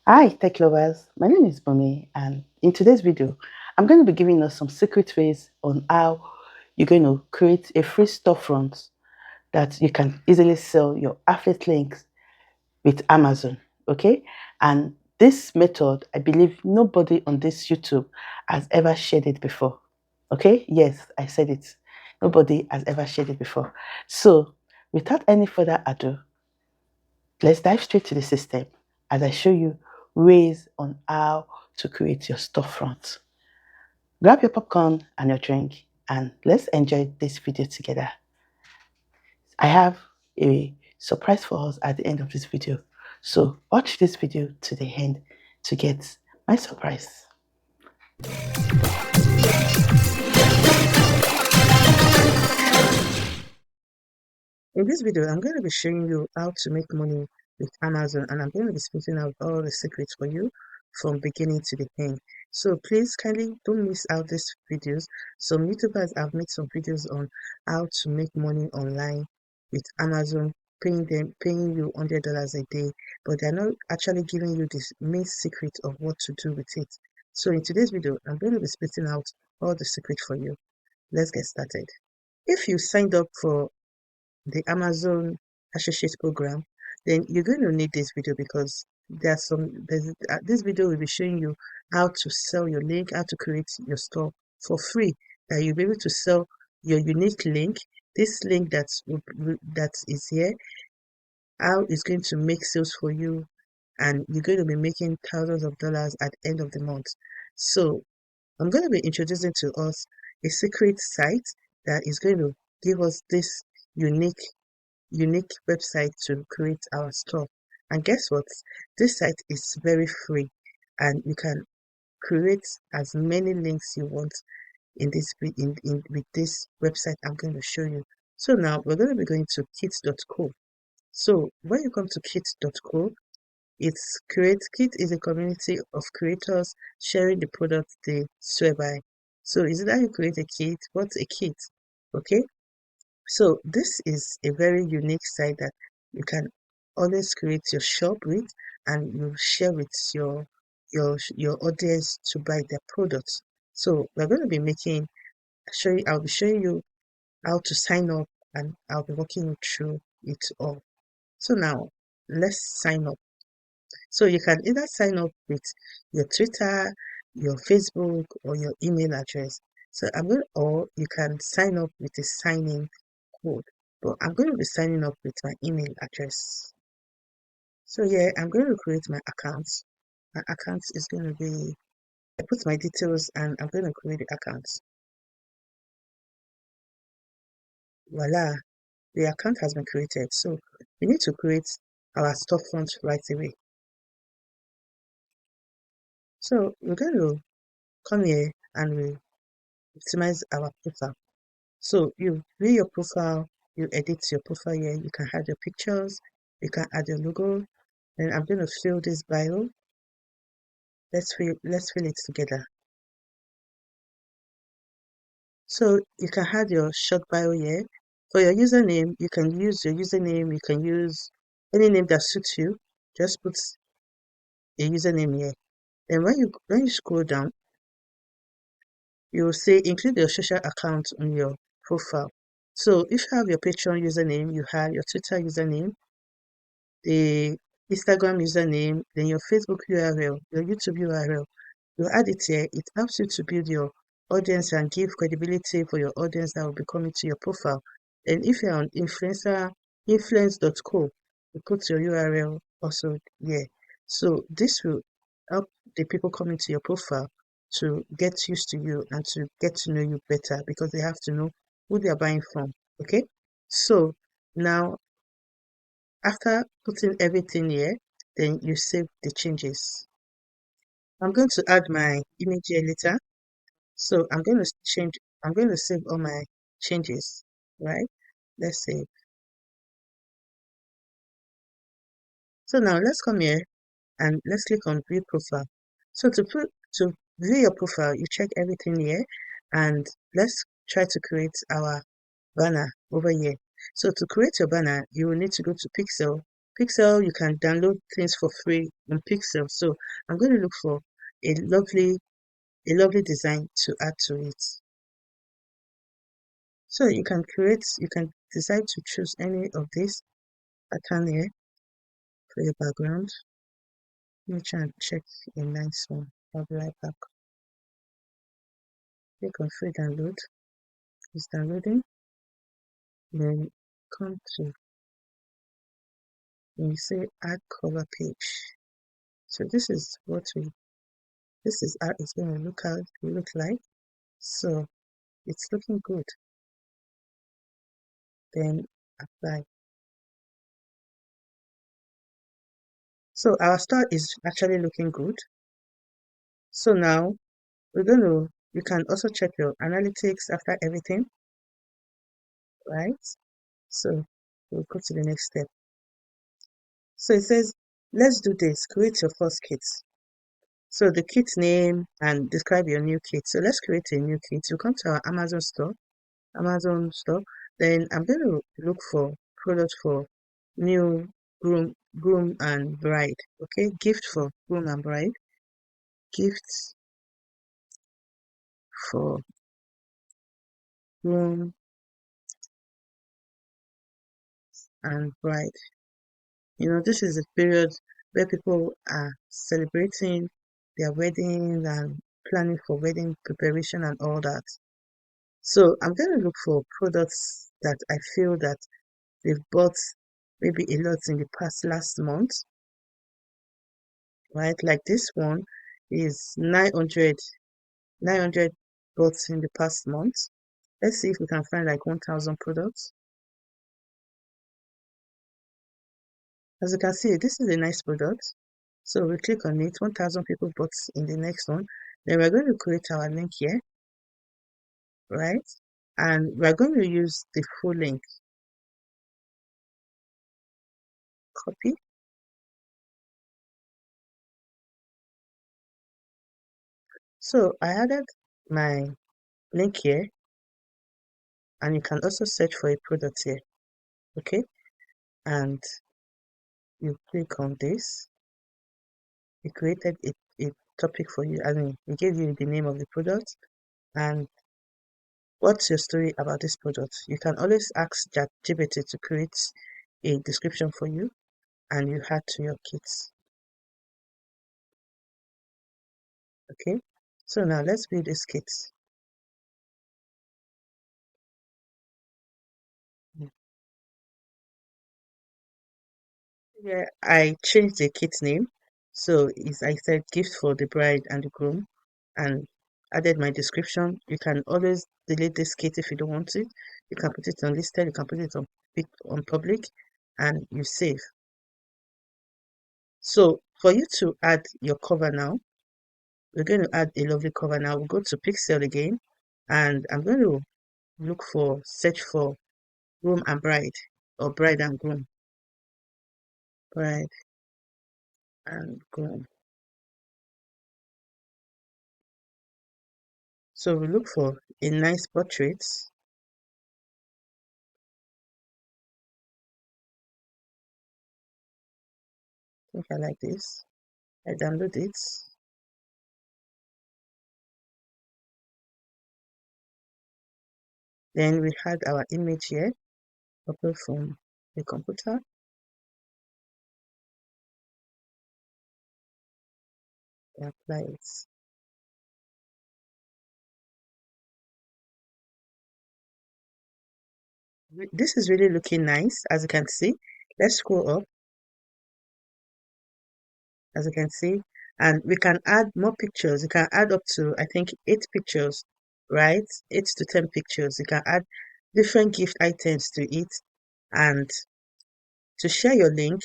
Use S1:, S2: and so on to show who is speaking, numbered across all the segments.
S1: Hi, tech lovers. My name is Bumi, and in today's video, I'm going to be giving us some secret ways on how you're going to create a free storefront that you can easily sell your affiliate links with Amazon. Okay, and this method, I believe nobody on this YouTube has ever shared it before. Okay, yes, I said it. Nobody has ever shared it before. So, without any further ado, let's dive straight to the system as I show you ways on how to create your storefront. Grab your popcorn and your drink and let's enjoy this video together. I have a surprise for us at the end of this video. So watch this video to the end to get my surprise. In this video, I'm going to be showing you how to make money with Amazon, and I'm going to be spitting out all the secrets for you from beginning to the end. So please kindly don't miss out these videos. Some YouTubers have made some videos on how to make money online with Amazon, paying you $100 a day, but they're not actually giving you this main secret of what to do with it. So in today's video, I'm going to be spitting out all the secrets for you. Let's get started. If you signed up for the Amazon Associate Program, then you're going to need this video because this video will be showing you how to sell your link, how to create your store for free. That you'll be able to sell your unique link. This link that is here, how it's going to make sales for you, and you're going to be making thousands of dollars at the end of the month. So I'm going to be introducing to us a secret site that is going to give us this unique website to create our store. And guess what? This site is very free and you can create as many links you want in this with this website I'm going to show you. So now we're going to be going to kit.co. So when you come to kit.co, Kit is a community of creators sharing the product they swear by. So is it that you create a kit? What's a kit? Okay, so this is a very unique site that you can always create your shop with, and you share with your audience to buy their products. So we're going to be I'll be showing you how to sign up, and I'll be walking you through it all. So now let's sign up. So you can either sign up with your Twitter, your Facebook, or your email address. Or you can sign up with a sign-in code. But I'm going to be signing up with my email address. So yeah, I'm going to create my account. My account is going to be, I put my details and I'm going to create the account. Voila, the account has been created. So we need to create our storefront right away. So we're going to come here and we optimize our profile. So you view your profile, you edit your profile here, you can add your pictures, you can add your logo, and I'm going to fill this bio. Let's fill it together. So you can add your short bio here. For your username, you can use your username, you can use any name that suits you. Just put a username here. And when you scroll down, you will say include your social account on your profile. So if you have your Patreon username, you have your Twitter username, the Instagram username, then your Facebook URL, your YouTube URL. You add it here. It helps you to build your audience and give credibility for your audience that will be coming to your profile. And if you're on influence.co, you put your URL also here. So this will help the people coming to your profile to get used to you and to get to know you better because they have to know who they are buying from. Okay, so now after putting everything here, then you save the changes. I'm going to add my image here later. So I'm going to save all my changes, right? Let's save. So now let's come here and let's click on view profile. So to view your profile, you check everything here and let's try to create our banner over here. So to create your banner, you will need to go to Pixel Pixel, you can download things for free on Pixel. So I'm going to look for a lovely design to add to it. So you can decide to choose any of this pattern here for your background. Let me try and check a nice one. I'll be right back. Click on free download. It's downloading. Then come to when you say add cover page. So this is how it's going to look like. So it's looking good. Then apply. So our start is actually looking good. So now you can also check your analytics after everything, right? So we'll go to the next step. So it says, let's do this, create your first kit. So the kit name and describe your new kit. So let's create a new kit. You come to our Amazon store, then I'm going to look for product for new groom and bride. Okay, gift for groom and bride, gifts for groom and bride. This is a period where people are celebrating their weddings and planning for wedding preparation and all that. So I'm going to look for products that I feel that they've bought maybe a lot in the past last month, right? Like this one is 900 bought in the past month. Let's see if we can find like 1,000 products. As you can see, this is a nice product. So we click on it, 1,000 people bought in the next one. Then we're going to create our link here, right? And we're going to use the full link. Copy. So I added my link here, and you can also search for a product here, okay? And you click on this. It created a topic for you. I mean, it gave you the name of the product and what's your story about this product. You can always ask ChatGPT to create a description for you, and you add to your kits. Okay, so now let's build this kit. Yeah, I changed the kit name. So I said gift for the bride and the groom and added my description. You can always delete this kit if you don't want it. You can put it on listed, you can put it on public, and you save. So for you to add your cover now, we're going to add a lovely cover now. We'll go to Pixel again, and I'm going to search for groom and bride, or bride and groom. Bride and groom. So we look for a nice portrait. I think I like this. I download it. Then we had our image here, upload from the computer. Apply it. This is really looking nice, as you can see. Let's scroll up, as you can see, and we can add more pictures. You can add up to, I think, 8 pictures, right? 8 to 10 pictures. You can add different gift items to it, and to share your link,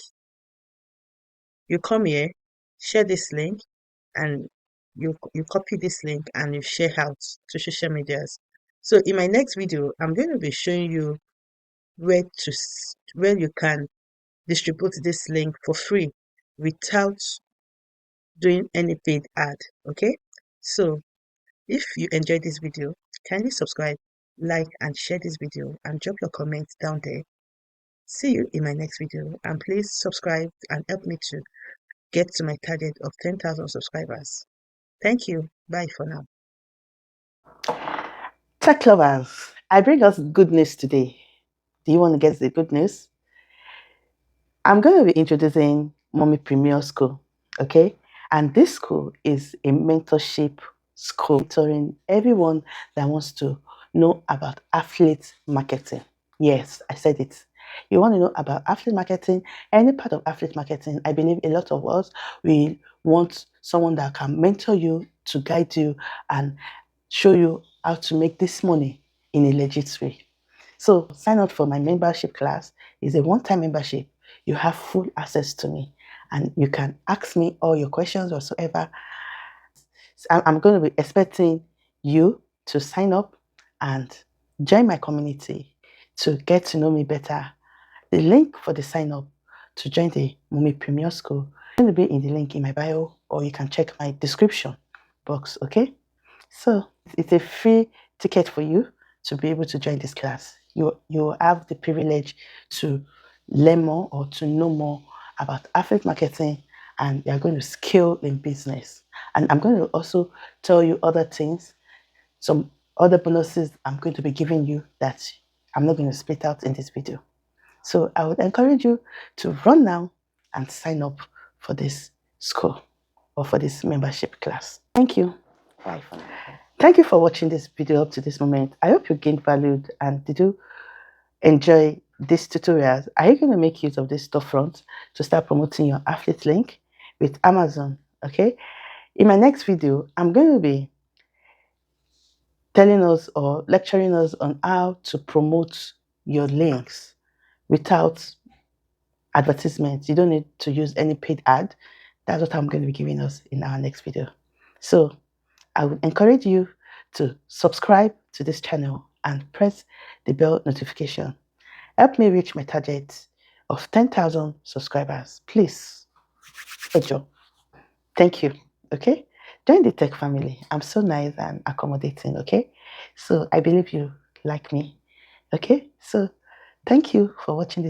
S1: you come here, share this link, and you copy this link and you share out to social medias. So in my next video, I'm going to be showing you where you can distribute this link for free without doing any paid ad. Okay, so if you enjoyed this video, kindly subscribe, like, and share this video, and drop your comments down there. See you in my next video, and please subscribe and help me to get to my target of 10,000 subscribers. Thank you. Bye for now.
S2: Tech lovers, I bring us good news today. Do you want to get the good news? I'm going to be introducing Mommy Premier School, okay? And this school is a mentorship school mentoring everyone that wants to know about affiliate marketing. Yes, I said it. You want to know about affiliate marketing, any part of affiliate marketing. I believe a lot of us, we want someone that can mentor you, to guide you, and show you how to make this money in a legit way. So sign up for my membership class. It's a one-time membership. You have full access to me, and you can ask me all your questions whatsoever. I'm going to be expecting you to sign up and join my community to get to know me better. The link for the sign up to join the Mummy Premier School is going to be in the link in my bio, or you can check my description box, okay? So it's a free ticket for you to be able to join this class. You have the privilege to learn more or to know more about affiliate marketing, and you're going to scale in business. And I'm going to also tell you other things, some other bonuses I'm going to be giving you that I'm not going to split out in this video. So I would encourage you to run now and sign up for this school or for this membership class. Thank you. Bye for now. Thank you for watching this video up to this moment. I hope you gained value, and did you enjoy this tutorial? Are you going to make use of this storefront to start promoting your affiliate link with Amazon? Okay. In my next video, I'm going to be telling us or lecturing us on how to promote your links without advertisements. You don't need to use any paid ad. That's what I'm going to be giving us in our next video. So I would encourage you to subscribe to this channel and press the bell notification. Help me reach my target of 10,000 subscribers. Please. Ojo. Thank you. Okay? Join the tech family. I'm so nice and accommodating. Okay? So I believe you like me. Okay? So thank you for watching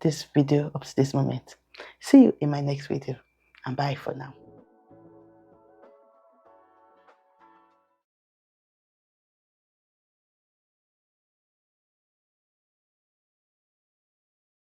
S2: this video up to this moment. See you in my next video, and bye for now.